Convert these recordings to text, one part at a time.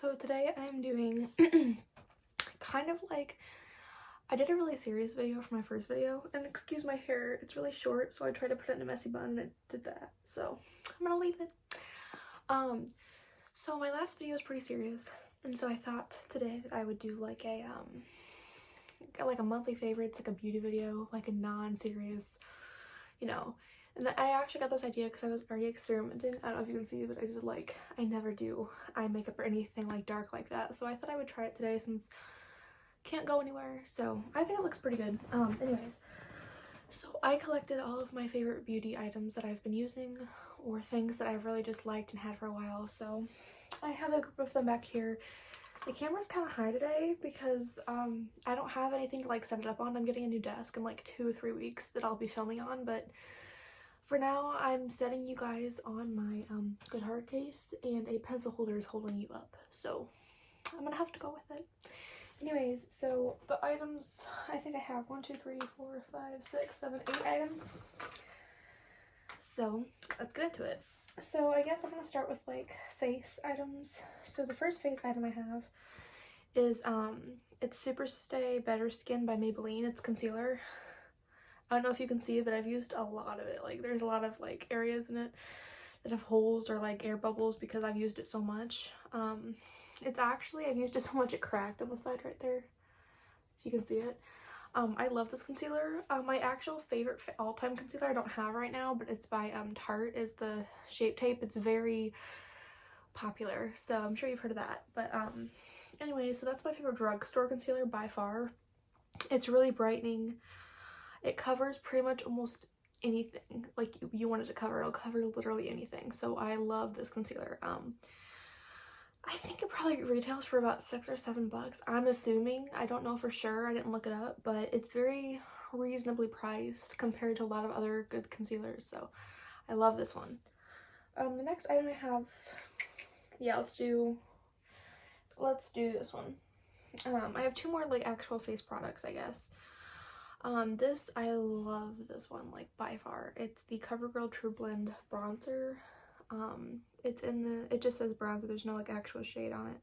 So today I'm doing kind of like, I did a really serious video for my first video, and excuse my hair, it's really short, so I tried to put it in a messy bun and it did that, so I'm gonna leave it. So my last video was pretty serious, and so I thought today that I would do like a monthly favorites, like a beauty video, like a non-serious, you know. And I actually got this idea because I was already experimenting. I don't know if you can see, but I never do eye makeup or anything like dark like that. So I thought I would try it today since I can't go anywhere. So I think it looks pretty good. Anyways, so I collected all of my favorite beauty items that I've been using or things that I've really just liked and had for a while. So I have a group of them back here. The camera's kind of high today because I don't have anything to like set it up on. I'm getting a new desk in like 2 or 3 weeks that I'll be filming on, but for now, I'm setting you guys on my good hard case, and a pencil holder is holding you up, so I'm gonna have to go with it. Anyways, so the items, I think I have 1, 2, 3, 4, 5, 6, 7, 8 items. So let's get into it. So I guess I'm gonna start with like face items. So the first face item I have is it's Super Stay Better Skin by Maybelline. It's concealer. I don't know if you can see, but I've used a lot of it. Like, there's a lot of like areas in it that have holes or like air bubbles because I've used it so much. It's actually, I've used it so much it cracked on the side right there, if you can see it. I love this concealer. My actual favorite all-time concealer I don't have right now, but it's by Tarte, is the Shape Tape. It's very popular, so I'm sure you've heard of that. But anyway, so that's my favorite drugstore concealer by far. It's really brightening. It covers pretty much almost anything like you want it to cover. It'll cover literally anything. So I love this concealer. I think it probably retails for about $6 or $7. I'm assuming. I don't know for sure. I didn't look it up, but it's very reasonably priced compared to a lot of other good concealers. So I love this one. The next item I have, yeah, let's do this one. I have 2 more like actual face products, I guess. This, I love this one, like, by far. It's the CoverGirl True Blend bronzer. It just says bronzer, there's no like actual shade on it.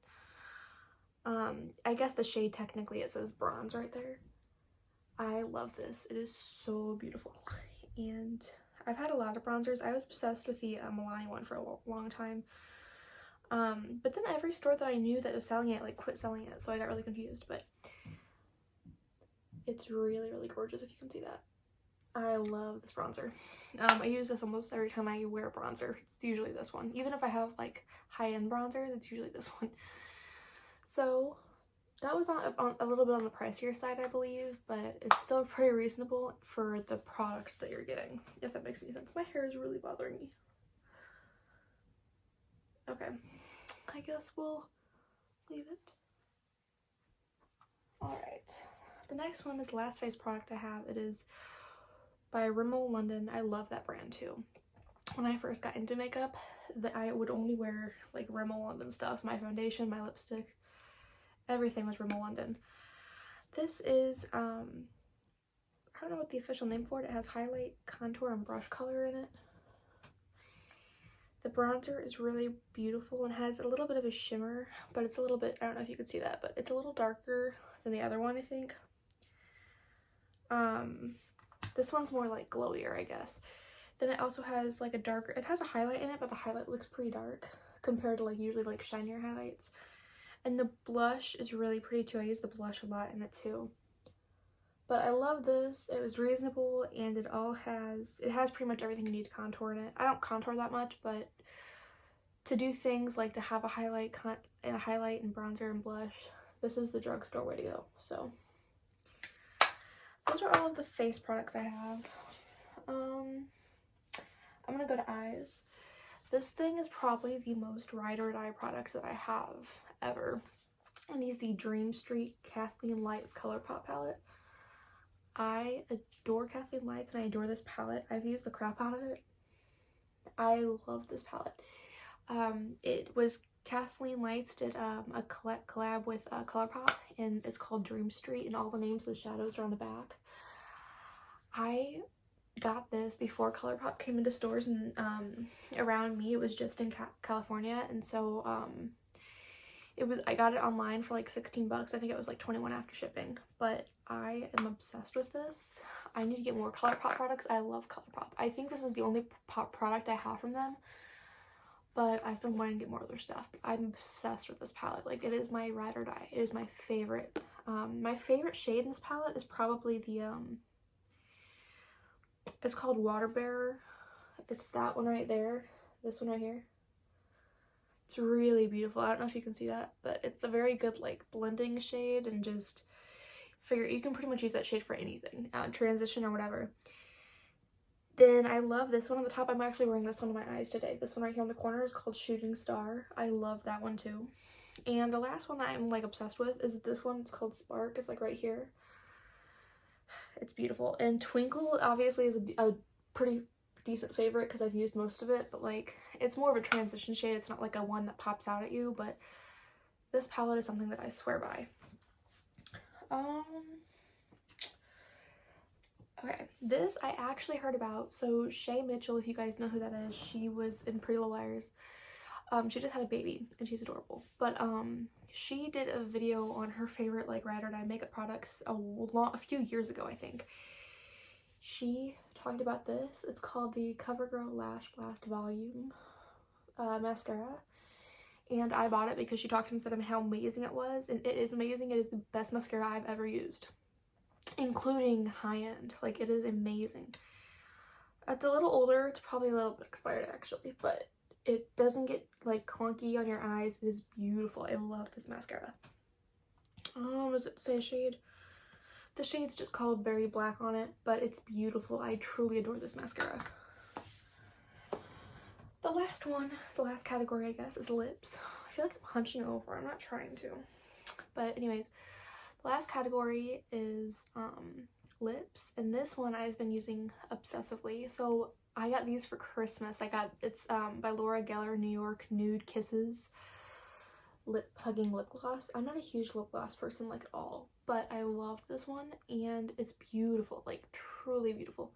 I guess the shade, technically it says bronze right there. I love this. It is so beautiful. And I've had a lot of bronzers. I was obsessed with the Milani one for a long time. But then every store that I knew that was selling it, like, quit selling it, so I got really confused, but it's really, really gorgeous, if you can see that. I love this bronzer. I use this almost every time I wear bronzer. It's usually this one. Even if I have like high-end bronzers, it's usually this one. So that was on a little bit on the pricier side, I believe, but it's still pretty reasonable for the product that you're getting, if that makes any sense. My hair is really bothering me. Okay, I guess we'll leave it. Alright. The next one is the last face product I have. It is by Rimmel London. I love that brand too. When I first got into makeup, I would only wear like Rimmel London stuff. My foundation, my lipstick, everything was Rimmel London. This is, I don't know what the official name for it. It has highlight, contour, and brush color in it. The bronzer is really beautiful and has a little bit of a shimmer, but it's a little bit, I don't know if you can see that, but it's a little darker than the other one, I think. This one's more like glowier, I guess. Then it also has like it has a highlight in it, but the highlight looks pretty dark compared to like usually like shinier highlights. And the blush is really pretty too. I use the blush a lot in it too. But I love this. It was reasonable, and it has pretty much everything you need to contour in it. I don't contour that much, but to do things like to have a highlight and bronzer and blush, this is the drugstore way to go. So those are all of the face products I have. I'm gonna go to eyes. This thing is probably the most ride or die products that I have ever. And it's the Dream Street Kathleen Lights ColourPop palette. I adore Kathleen Lights and I adore this palette. I've used the crap out of it. I love this palette. It was Kathleen Lights did a collab with ColourPop, and it's called Dream Street, and all the names of the shadows are on the back. I got this before ColourPop came into stores, and around me it was just in California, and so I got it online for like 16 bucks. I think it was like 21 after shipping, but I am obsessed with this. I need to get more ColourPop products. I love ColourPop. I think this is the only pop product I have from them, but I've been wanting to get more of their stuff. I'm obsessed with this palette. Like, it is my ride or die. It is my favorite. My favorite shade in this palette is probably the, it's called Water Bearer. It's that one right there. This one right here. It's really beautiful. I don't know if you can see that, but it's a very good like blending shade, and just figure you can pretty much use that shade for anything, transition or whatever. Then I love this one on the top. I'm actually wearing this one on my eyes today. This one right here on the corner is called Shooting Star. I love that one too. And the last one that I'm like obsessed with is this one. It's called Spark. It's like right here. It's beautiful. And Twinkle obviously is a pretty decent favorite because I've used most of it, but like it's more of a transition shade. It's not like a one that pops out at you, but this palette is something that I swear by. Okay, this I actually heard about. So Shay Mitchell, if you guys know who that is, she was in Pretty Little Liars. She just had a baby and she's adorable, but she did a video on her favorite like ride or die makeup products a few years ago, I think. She talked about this. It's called the CoverGirl Lash Blast Volume mascara, and I bought it because she talked and said how amazing it was, and it is amazing. It is the best mascara I've ever used, including high-end. Like, it is amazing. It's a little older. It's probably a little bit expired actually, but it doesn't get like clunky on your eyes. It is beautiful. I love this mascara. Does it say a shade? The shade's just called Berry Black on it, but it's beautiful. I truly adore this mascara. The last one, the last category I guess, is lips. I feel like I'm hunching over. I'm not trying to. But anyways, the last category is lips, and this one I've been using obsessively. So I got these for Christmas. It's by Laura Geller, New York Nude Kisses lip hugging lip gloss. I'm not a huge lip gloss person like at all, but I love this one and it's beautiful, like truly beautiful.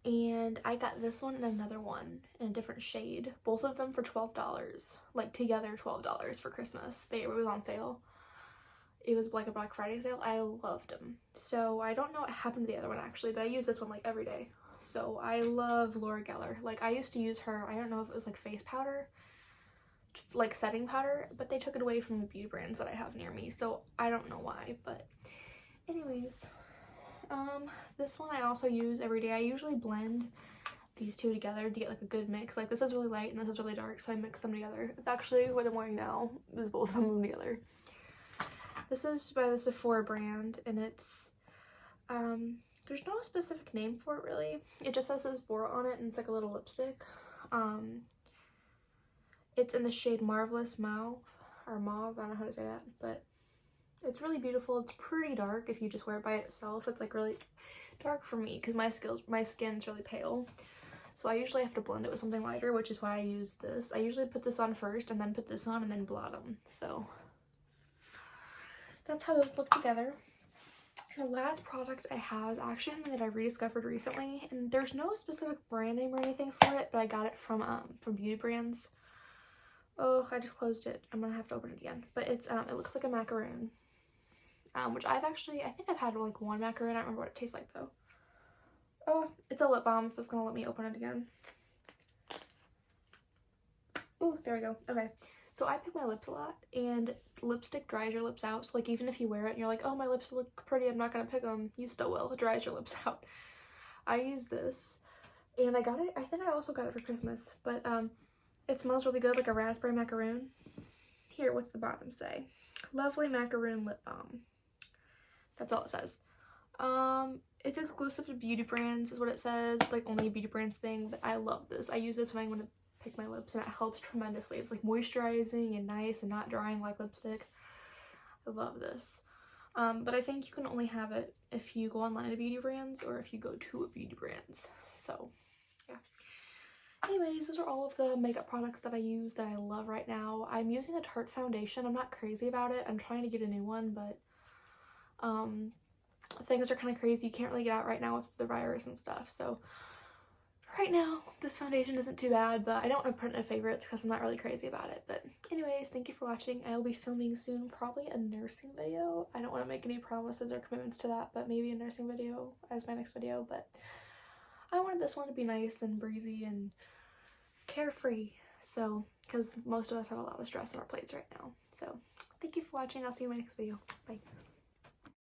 And I got this one and another one in a different shade, both of them for $12, like together $12 for Christmas. It was on sale. It was like a Black Friday sale. I loved them. So I don't know what happened to the other one actually, but I use this one like every day. So I love Laura Geller. Like, I used to use her, I don't know if it was like face powder, like setting powder, but they took it away from the beauty brands that I have near me, so I don't know why. But anyways, this one I also use every day. I usually blend these two together to get like a good mix. Like, this is really light and this is really dark, so I mix them together. It's actually what I'm wearing now is both of them together. This is by the Sephora brand, and it's there's no specific name for it really. It just says Sephora on it, and it's like a little lipstick. It's in the shade Marvelous Mauve, or Mauve, I don't know how to say that, but it's really beautiful. It's pretty dark if you just wear it by itself. It's like really dark for me because my skin's really pale. So I usually have to blend it with something lighter, which is why I use this. I usually put this on first and then put this on and then blot them. So that's how those look together. The last product I have is actually something that I rediscovered recently, and there's no specific brand name or anything for it, but I got it from beauty brands. Oh, I just closed it. I'm gonna have to open it again. But it's it looks like a macaroon, which I think I've had like one macaroon. I don't remember what it tastes like though. Oh, it's a lip balm. If it's gonna let me open it again. Oh, there we go. Okay. So I pick my lips a lot, and lipstick dries your lips out. So like, even if you wear it and you're like, oh, my lips look pretty, I'm not gonna pick them, you still will. It dries your lips out. I use this, and I got it, I think I also got it for Christmas, but it smells really good, like a raspberry macaroon. Here, what's the bottom say? Lovely macaroon lip balm. That's all it says. It's exclusive to beauty brands is what it says. It's like only a beauty brands thing, but I love this. I use this when I want to pick my lips, and it helps tremendously. It's like moisturizing and nice and not drying like lipstick. I love this. But I think you can only have it if you go online to beauty brands or if you go to a beauty brands. So yeah. Anyways, those are all of the makeup products that I use that I love right now. I'm using a Tarte foundation. I'm not crazy about it. I'm trying to get a new one, but things are kind of crazy. You can't really get out right now with the virus and stuff. So right now, this foundation isn't too bad, but I don't want to put it in favorites because I'm not really crazy about it. But anyways, thank you for watching. I will be filming soon, probably a nursing video. I don't want to make any promises or commitments to that, but maybe a nursing video as my next video. But I wanted this one to be nice and breezy and carefree, so because most of us have a lot of stress on our plates right now. So thank you for watching. I'll see you in my next video. Bye.